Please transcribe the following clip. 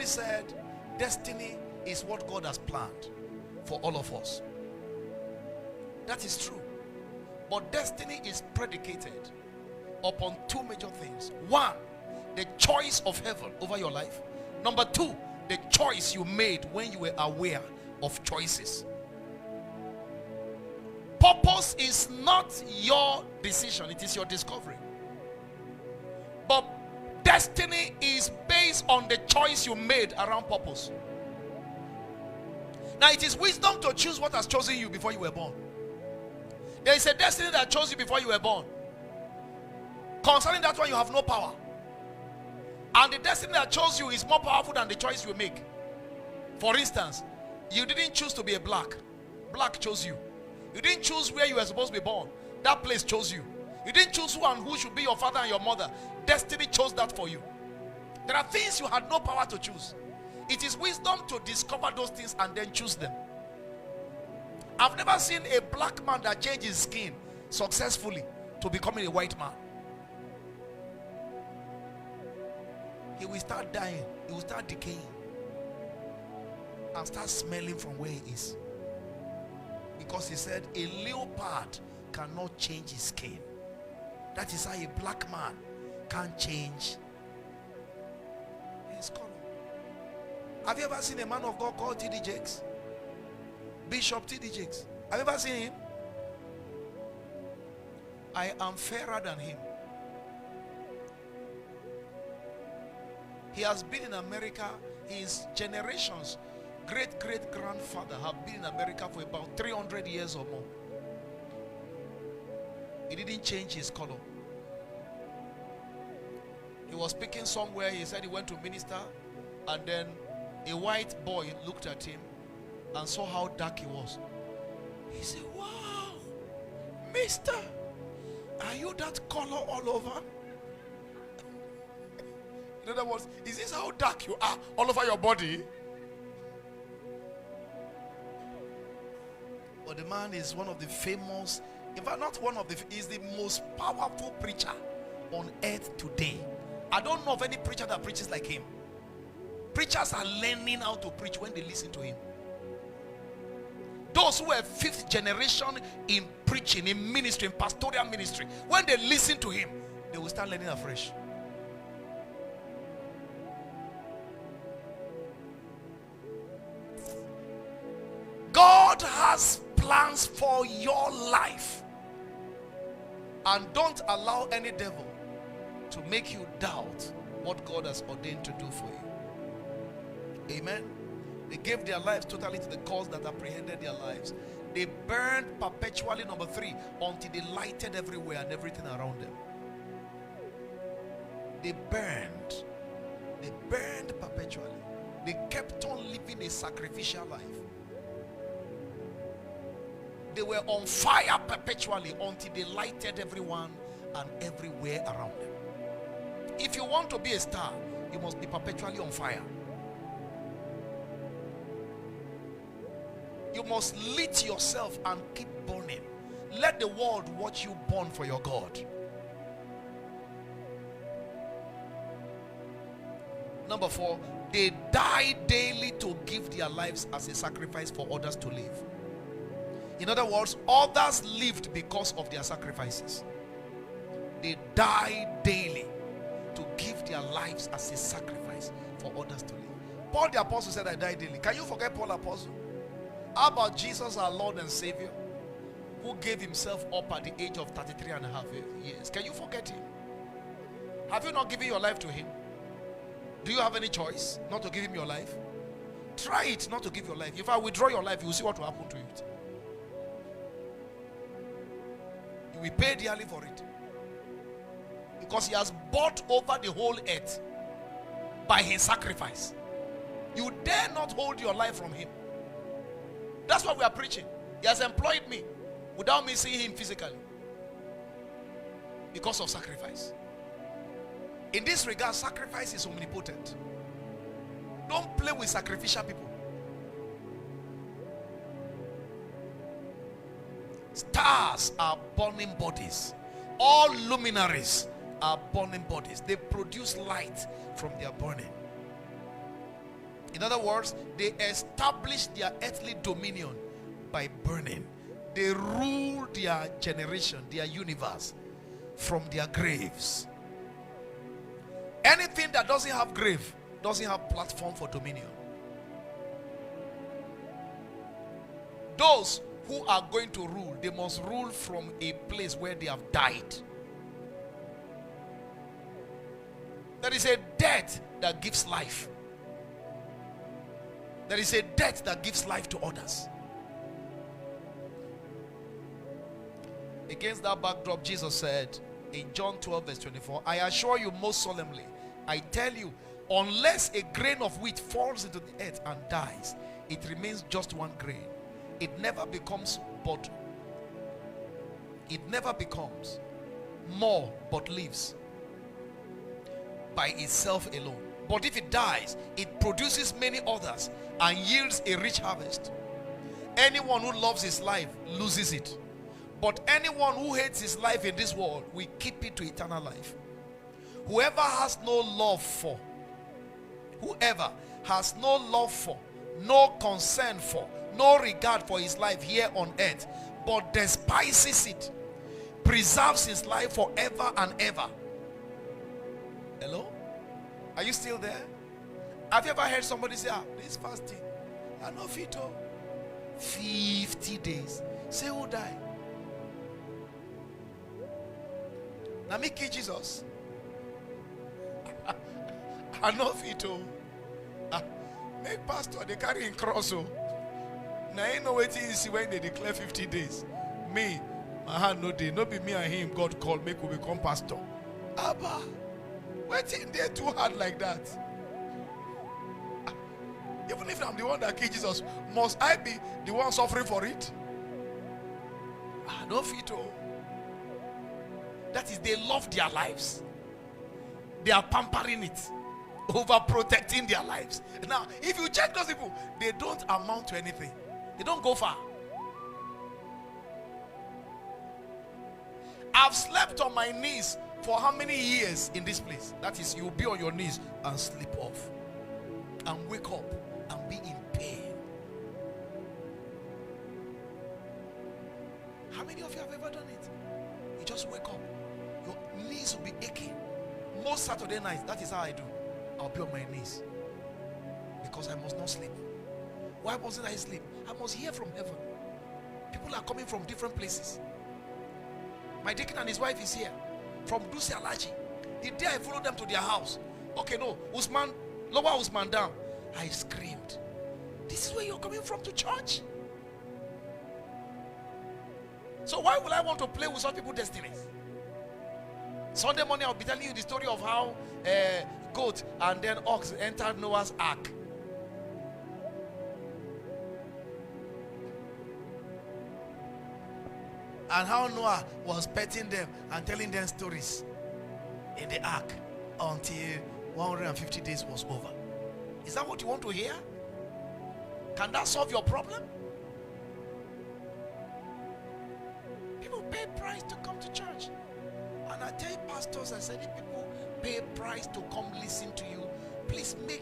Somebody said, destiny is what God has planned for all of us. That is true. But destiny is predicated upon two major things. One, the choice of heaven over your life. Number two, the choice you made when you were aware of choices. Purpose is not your decision, it is your discovery. But destiny is based on the choice you made around purpose. Now, it is wisdom to choose what has chosen you before you were born. There is a destiny that chose you before you were born. Concerning that one, you have no power. And the destiny that chose you is more powerful than the choice you make. For instance, you didn't choose to be a black. Black chose you. You didn't choose where you were supposed to be born. That place chose you. You didn't choose who and who should be your father and your mother. Destiny chose that for you. There are things you had no power to choose. It is wisdom to discover those things and then choose them. I've never seen a black man that changed his skin successfully to becoming a white man. He will start dying. He will start decaying. And start smelling from where he is. Because he said a leopard cannot change his skin. That is how a black man can't change his color. Have you ever seen a man of God called T.D. Jakes? Bishop T.D. Jakes. Have you ever seen him? I am fairer than him. He has been in America. His generations, great-great-grandfather have been in America for about 300 years or more. He didn't change his color. He was speaking somewhere. He said he went to minister, and then a white boy looked at him and saw how dark he was. He said, "Wow, mister, are you that color all over?" In other words, is this how dark you are all over your body? But the man is one of the famous, in fact not one of the, is the most powerful preacher on earth today. I don't know of any preacher that preaches like him. Preachers are learning how to preach when they listen to him. Those who are fifth generation in preaching, in ministry, in pastoral ministry, when they listen to him, they will start learning afresh. God has plans for your life, and don't allow any devil to make you doubt what God has ordained to do for you. Amen. They gave their lives totally to the cause that apprehended their lives. They burned perpetually, number 3, until they lighted everywhere and everything around them. They burned perpetually. They kept on living a sacrificial life. They were on fire perpetually until they lighted everyone and everywhere around them. If you want to be a star, you must be perpetually on fire. You must lit yourself and keep burning. Let the world watch you burn for your God. Number 4, they die daily to give their lives as a sacrifice for others to live. In other words, others lived because of their sacrifices. They die daily to give their lives as a sacrifice for others to live. Paul the apostle said, "I die daily." Can you forget Paul the apostle? How about Jesus, our Lord and Savior, who gave himself up at the age of 33 and a half years? Can you forget him? Have you not given your life to him? Do you have any choice not to give him your life? Try it not to give your life. If I withdraw your life, you will see what will happen to it. You will pay dearly for it. Because he has bought over the whole earth by his sacrifice. You dare not hold your life from him. That's what we are preaching. He has employed me without me seeing him physically, because of sacrifice. In this regard, sacrifice is omnipotent. Don't play with sacrificial people. Stars are burning bodies. All luminaries are burning bodies. They produce light from their burning. In other words, they establish their earthly dominion by burning. They rule their generation, their universe from their graves. Anything that doesn't have grave doesn't have platform for dominion. Those who are going to rule, they must rule from a place where they have died. There is a death that gives life. There is a death that gives life to others. Against that backdrop, Jesus said in John 12 verse 24, I assure you most solemnly, I tell you, unless a grain of wheat falls into the earth and dies, it remains just one grain. It never becomes more, but lives by itself alone. But if it dies, it produces many others and yields a rich harvest. Anyone who loves his life loses it, but anyone who hates his life in this world will keep it to eternal life. Whoever has no love for, no concern for, no regard for his life here on earth, but despises it, preserves his life forever and ever. Hello? Are you still there? Have you ever heard somebody say, this fasting, I know fit 50 days. Say who die? Now me kill Jesus. I know fit make pastor they carry in cross. Now ain't no waiting you see when they declare 50 days. Me, my hand no day, no be me and him God called make we become pastor. Abba, waiting there too hard like that. Even if I'm the one that killed Jesus, must I be the one suffering for it? I don't fit. That is, they love their lives. They are pampering it, overprotecting their lives. Now, if you check those people, they don't amount to anything. They don't go far. I've slept on my knees for how many years in this place? That is, you'll be on your knees and sleep off and wake up and be in pain. How many of you have ever done it? You just wake up, your knees will be aching. Most Saturday nights, that is how I do. I'll be on my knees because I must not sleep. Why mustn't I sleep? I must hear from heaven. People are coming from different places. My deacon and his wife is here from Dusi Alaji. The day I followed them to their house, okay, no, Usman, lower Usman down. I screamed, this is where you're coming from to church? So why would I want to play with such people's destinies? Sunday morning I'll be telling you the story of how goat and then ox entered Noah's ark. And how Noah was petting them and telling them stories in the ark until 150 days was over. Is that what you want to hear? Can that solve your problem? People pay price to come to church. And I tell pastors, I said, if people pay price to come listen to you, please make